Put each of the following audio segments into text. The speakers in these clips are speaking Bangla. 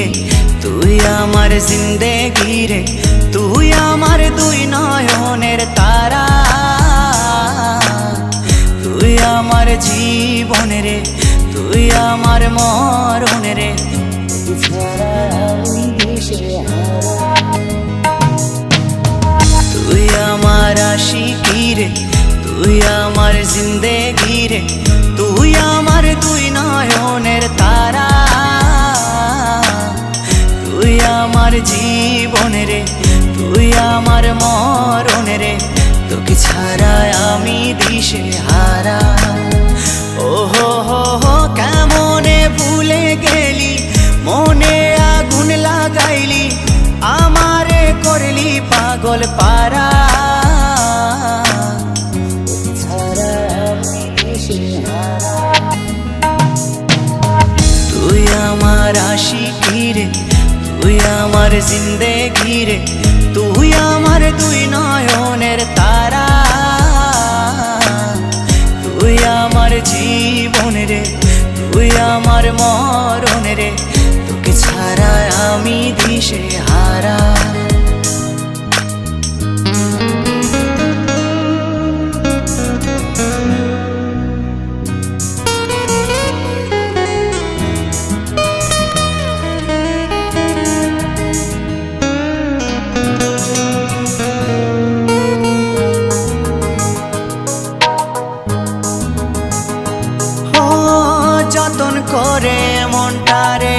রে, তুই আমার জিন্দেগি রে, তুই আমার দুই নয়নের তারা, তুই আমার জীবন রে, তুই আমার মরণ রে, তুই আমার আশিকি রে, তুই আমার জিন্দেগি রে, তুই আমার দুই নয়নের তারা, তুই আমার জীবন রে, তুই আমার মরণ রে, তোকে ছাড়া আমি দিশে হারা। ও হো হো হো কেমনে ভুলে গেলি, মনে আগুন লাগাইলি, আমারে করলি পাগল পারা, তুই আমার আশিকি রে, তুই আমার জিন্দেগি রে, তুই আমার দুই নয়নের তারা, তুই আমার জীবন রে, তুই আমার মরণ রে, তোকে ছাড়া আমি দিশে হারা। যতন করে মনটারে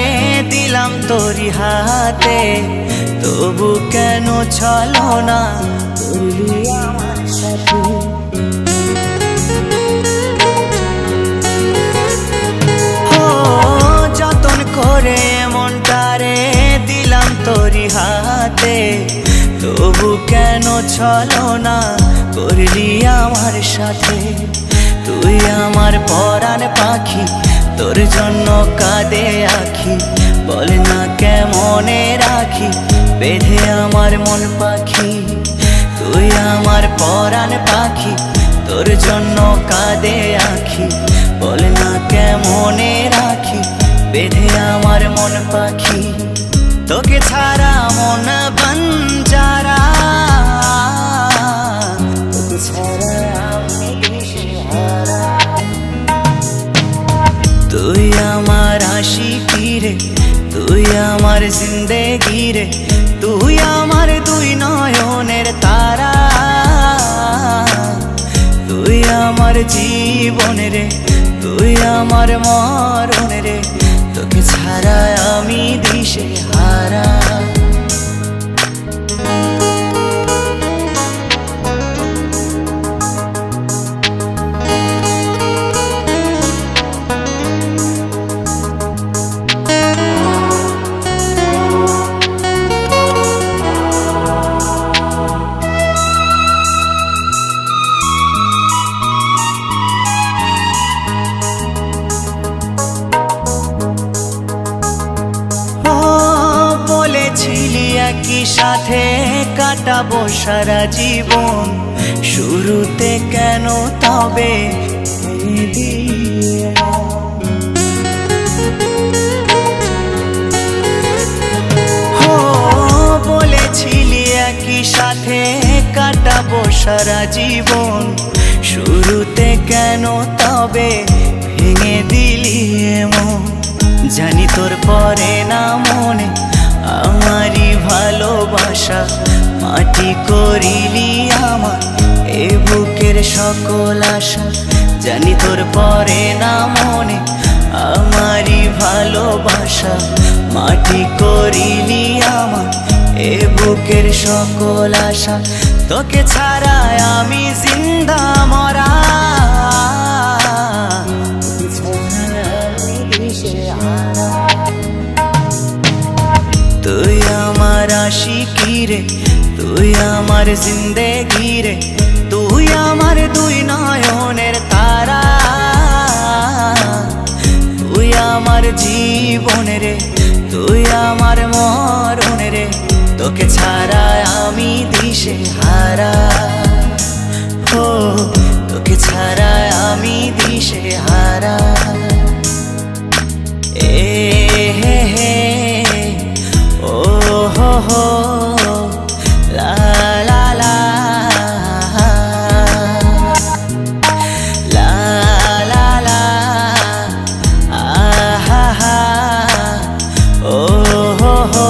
দিলাম তোরি হাতে, তবু কেন ছলো না করলি আমার সাথে, যতন করে মনটারে দিলাম তোরি হাতে, তবু কেন ছলো না করলি আমার সাথে, তুই আমার পরাণ পাখি, তোর জন্য কাঁদে আখি, বল না কেমনে রাখি বেঁধে আমার মন পাখি, তুই আমার পরাণ পাখি, তোর জন্য কাঁদে আখি, বল না কেমনে রাখি বেঁধে আমার মন পাখি, তোকে ছাড়া মন বঞ্জারা, তোকে ছাড়া আমি দিশেহারা, তুই আমার আশিকি রে, তুই আমার জিন্দেগি রে, তুই আমার দুই নয়নের তারা, তুই আমার জীবন রে, তুই আমার মরণ রে, তোকে ছাড়া আমি দিশে হারা। বলেছিলি একই সাথে কাটাবো সারা জীবন, শুরুতে কেন তবে বলেছিলি একই সাথে কাটাবো সারা জীবন, শুরুতে কেন তবে ভেঙে দিলি এমন, জানি তোর পরে না মনে আমারই ভালোবাসা, মাটি করিলি আমার এ বুকের সকল আশা, জানি তোর পরে না মনে আমারই ভালোবাসা, মাটি করিলি আমার এ বুকের সকল আশা, তোকে ছাড়া আমি জিন্দা মরা, তুই আমার আশিকি রে, তুই আমার জিন্দেগি রে, তুই আমার দুই নয়নের তারা, তুই আমার জীবন রে, তুই আমার মরণ রে, তোকে ছাড়া আমি দিশে হারা, ও তোকে ছাড়া আমি দিশে হারা। এ হে হে হো লা লা লা লা লা লা আহা হা ও হো হো